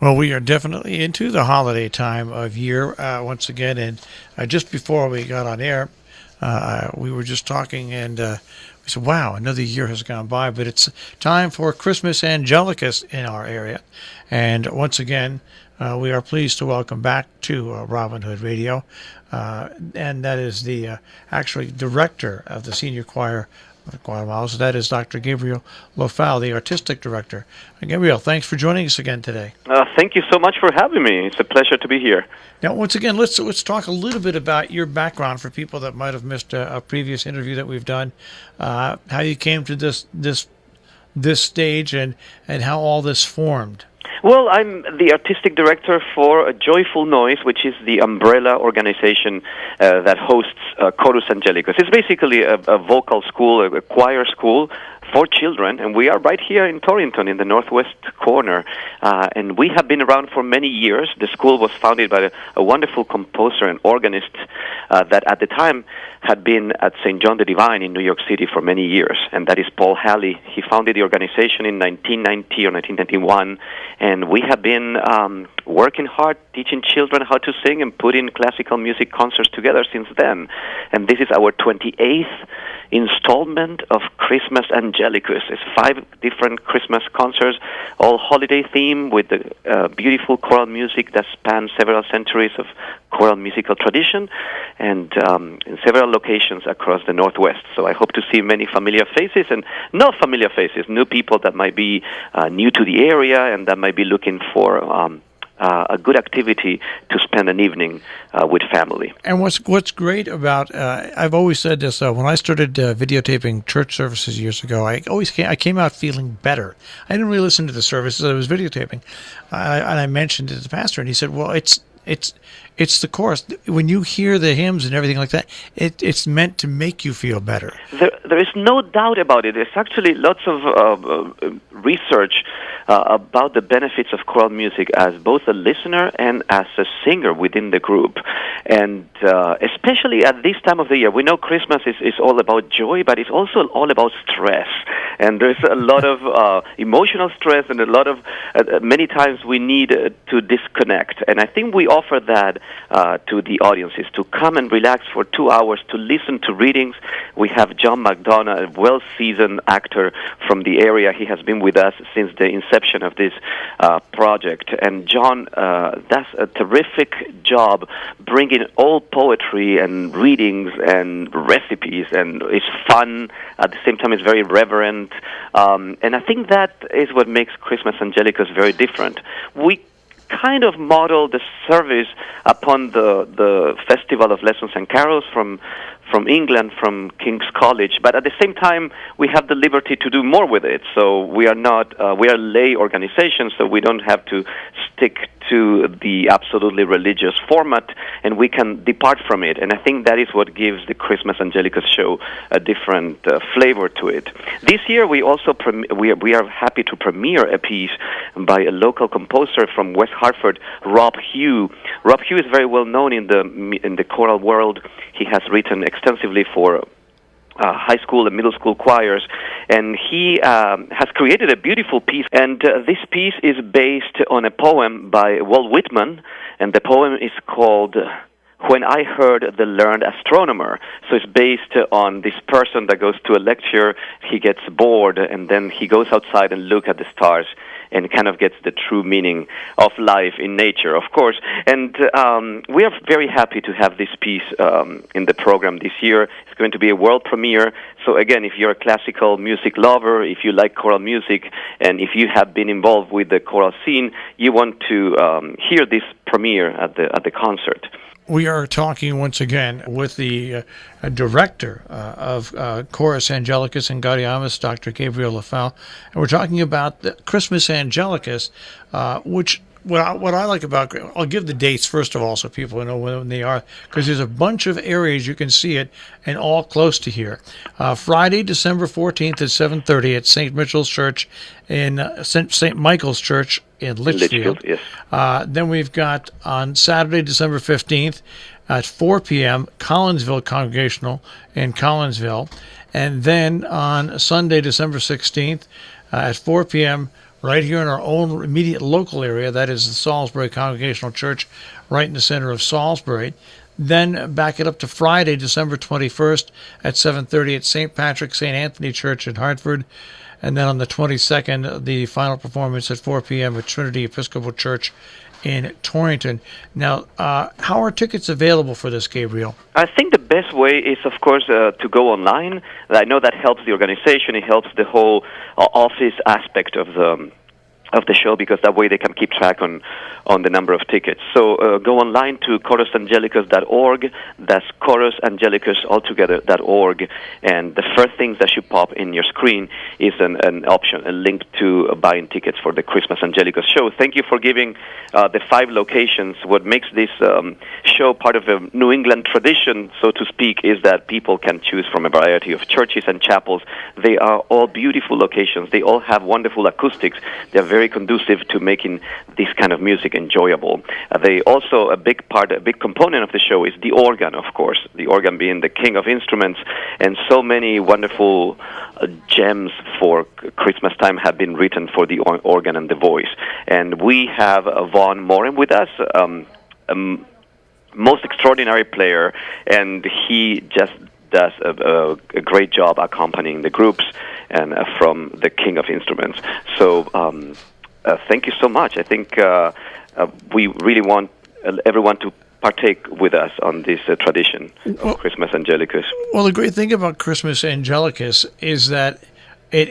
Well, we are definitely into the holiday time of year once again, and just before we got on air, we were just talking, and we said, "Wow, another year has gone by." But it's time for Christmas Angelicus in our area, and once again, we are pleased to welcome back to Robin Hood Radio, and that is the actually director of the senior choir of Guatemala. So that is Dr. Gabriel Löfvall, the artistic director. Gabriel, thanks for joining us again today. Thank you so much for having me. It's a pleasure to be here. Now, once again, let's talk a little bit about your background for people that might have missed a previous interview that we've done. How you came to this stage and how all this formed. Well, I'm the artistic director for Joyful Noise, which is the umbrella organization that hosts Chorus Angelicus. It's basically a vocal school, a choir school for children, and we are right here in Torrington in the northwest corner. And we have been around for many years. The school was founded by a wonderful composer and organist that at the time had been at St. John the Divine in New York City for many years, and that is Paul Halley. He founded the organization in 1990 or 1991, and we have been working hard, teaching children how to sing and putting classical music concerts together since then. And this is our 28th installment of Christmas Angelicus. It's 5 different Christmas concerts, all holiday themed with the beautiful choral music that spans several centuries of choral musical tradition, and in several locations across the Northwest. So I hope to see many familiar faces and not familiar faces, new people that might be new to the area and that might be looking for a good activity to spend an evening with family. And what's great about I've always said this when I started videotaping church services years ago, I came out feeling better. I didn't really listen to the services I was videotaping, and I mentioned it to the pastor, and he said, "Well, it's the chorus. When you hear the hymns and everything like that, it's meant to make you feel better." There is no doubt about it. There's actually lots of research about the benefits of choral music as both a listener and as a singer within the group. And especially at this time of the year, we know Christmas is all about joy, but it's also all about stress. And there's a lot of emotional stress, and a lot of, many times we need to disconnect. And I think we offer that to the audiences, to come and relax for 2 hours, to listen to readings. We have John McDonough, a well-seasoned actor from the area. He has been with us since the inception of this project. And John does a terrific job bringing all poetry and readings and recipes, and it's fun. At the same time, it's very reverent. And I think that is what makes Christmas Angelicus very different. We kind of model the service upon the Festival of Lessons and Carols from England, from King's College, but at the same time we have the liberty to do more with it. So we are not we are a lay organization, so we don't have to stick to the absolutely religious format, and we can depart from it. And I think that is what gives the Christmas Angelicus show a different flavor to it. This year we also we are happy to premiere a piece by a local composer from West Hartford, Rob Hugh. Rob Hugh is very well known in the choral world. He has written extensively for high school and middle school choirs, and he has created a beautiful piece. And this piece is based on a poem by Walt Whitman, and the poem is called When I Heard the Learned Astronomer. So it's based on this person that goes to a lecture, he gets bored, and then he goes outside and looks at the stars and kind of gets the true meaning of life in nature, of course. And we are very happy to have this piece in the program this year. It's going to be a world premiere. So again, if you're a classical music lover, if you like choral music, and if you have been involved with the choral scene, you want to hear this premiere at the concert. We are talking once again with the director of Chorus Angelicus in Gaudiamus, Dr. Gabriel Löfvall, and we're talking about the Christmas Angelicus, which what I like about, I'll give the dates first of all so people know when they are, because there's a bunch of areas you can see it, and all close to here. Friday, December 14th at 7:30 at St. Mitchell's Church in St. Michael's Church in Litchfield. Yes. Then we've got on Saturday, December 15th at 4 p.m., Collinsville Congregational in Collinsville. And then on Sunday, December 16th at 4 p.m., right here in our own immediate local area. That is the Salisbury Congregational Church, right in the center of Salisbury. Then back it up to Friday, December 21st at 7:30 at St. Patrick, St. Anthony Church in Hartford. And then on the 22nd, the final performance at 4 p.m. at Trinity Episcopal Church in Torrington. Now, how are tickets available for this, Gabriel? I think the best way is, of course, to go online. I know that helps the organization. It helps the whole office aspect of the show, because that way they can keep track on the number of tickets. So go online to chorusangelicus.org. That's chorusangelicus.org, and the first things that should pop in your screen is an option, a link to buying tickets for the Christmas Angelicus show. Thank you for giving the 5 locations. What makes this show part of a New England tradition, so to speak, is that people can choose from a variety of churches and chapels. They are all beautiful locations. They all have wonderful acoustics. They're very conducive to making this kind of music enjoyable. They also, a big component of the show is the organ, of course, the organ being the king of instruments, and so many wonderful gems for Christmas time have been written for the organ and the voice. And we have Vaughn Morin with us, most extraordinary player, and he just does a great job accompanying the groups and from the king of instruments. So thank you so much. I think we really want everyone to partake with us on this tradition of Christmas Angelicus. Well, the great thing about Christmas Angelicus is that it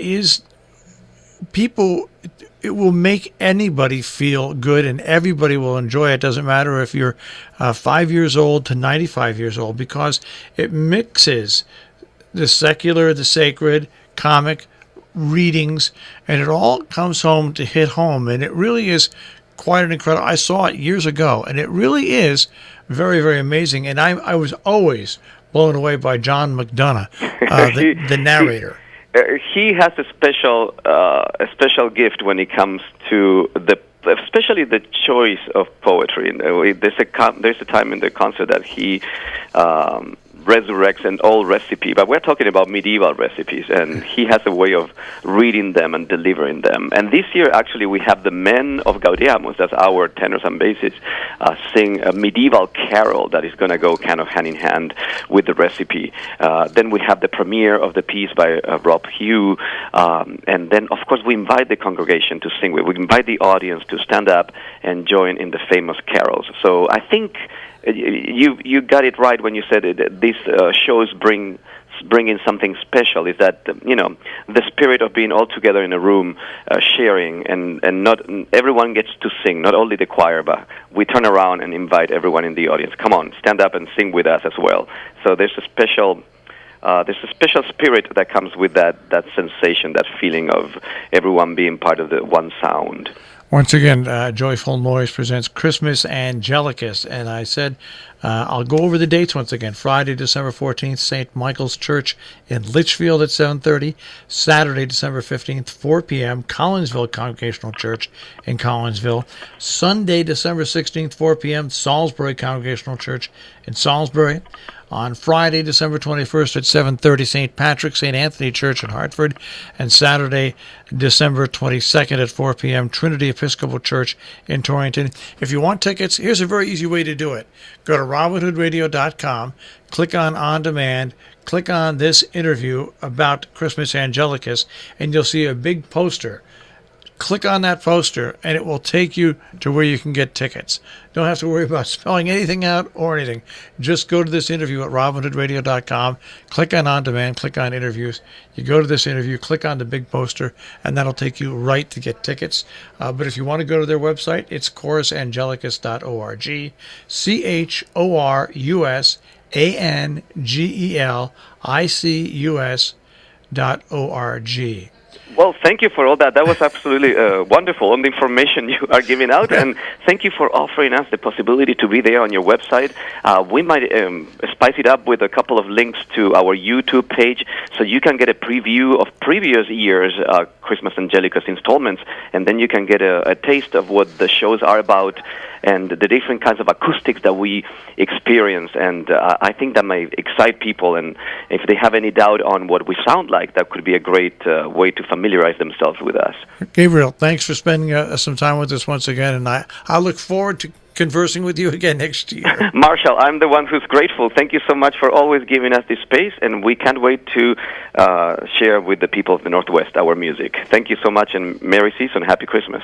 will make anybody feel good, and everybody will enjoy it. It doesn't matter if you're 5 years old to 95 years old, because it mixes the secular, the sacred, comic, readings, and it all comes home to hit home. And it really is quite an incredible. I saw it years ago, and it really is very, very amazing. And I was always blown away by John McDonough, the narrator. He has a special gift when it comes to especially the choice of poetry. There's a time in the concert that he resurrects an old recipe, but we're talking about medieval recipes, and he has a way of reading them and delivering them. And this year, actually, we have the men of Gaudeamus, that's our tenors and basses, sing a medieval carol that is going to go kind of hand in hand with the recipe. Then we have the premiere of the piece by Rob Hugh, and then, of course, we invite the congregation to sing with. We invite the audience to stand up and join in the famous carols. So I think you got it right when you said it. These shows bring in something special. Is that the spirit of being all together in a room, sharing, and not everyone gets to sing. Not only the choir, but we turn around and invite everyone in the audience. Come on, stand up and sing with us as well. So there's a special spirit that comes with that sensation, that feeling of everyone being part of the one sound. Once again, Joyful Noise presents Christmas Angelicus, and I said I'll go over the dates once again. Friday, December 14th, St. Michael's Church in Litchfield at 7:30. Saturday, December 15th, 4 p.m., Collinsville Congregational Church in Collinsville. Sunday, December 16th, 4 p.m., Salisbury Congregational Church in Salisbury. On Friday, December 21st at 7:30, St. Patrick, St. Anthony Church in Hartford. And Saturday, December 22nd at 4 p.m., Trinity Episcopal Church in Torrington. If you want tickets, here's a very easy way to do it. Go to robinhoodradio.com, click on Demand, click on this interview about Christmas Angelicus, and you'll see a big poster. Click on that poster, and it will take you to where you can get tickets. Don't have to worry about spelling anything out or anything. Just go to this interview at robinhoodradio.com, click on Demand, click on Interviews. You go to this interview, click on the big poster, and that'll take you right to get tickets. But if you want to go to their website, it's chorusangelicus.org, chorusangelicus.org. Well, thank you for all that. That was absolutely wonderful, on the information you are giving out, and thank you for offering us the possibility to be there on your website. We might spice it up with a couple of links to our YouTube page, so you can get a preview of previous years' Christmas Angelicus installments, and then you can get a taste of what the shows are about and the different kinds of acoustics that we experience. And I think that might excite people, and if they have any doubt on what we sound like, that could be a great way to familiarize familiarize themselves with us. Gabriel, thanks for spending some time with us once again, and I look forward to conversing with you again next year. Marshall, I'm the one who's grateful. Thank you so much for always giving us this space, and we can't wait to share with the people of the Northwest our music. Thank you so much, and Merry Season. Happy Christmas.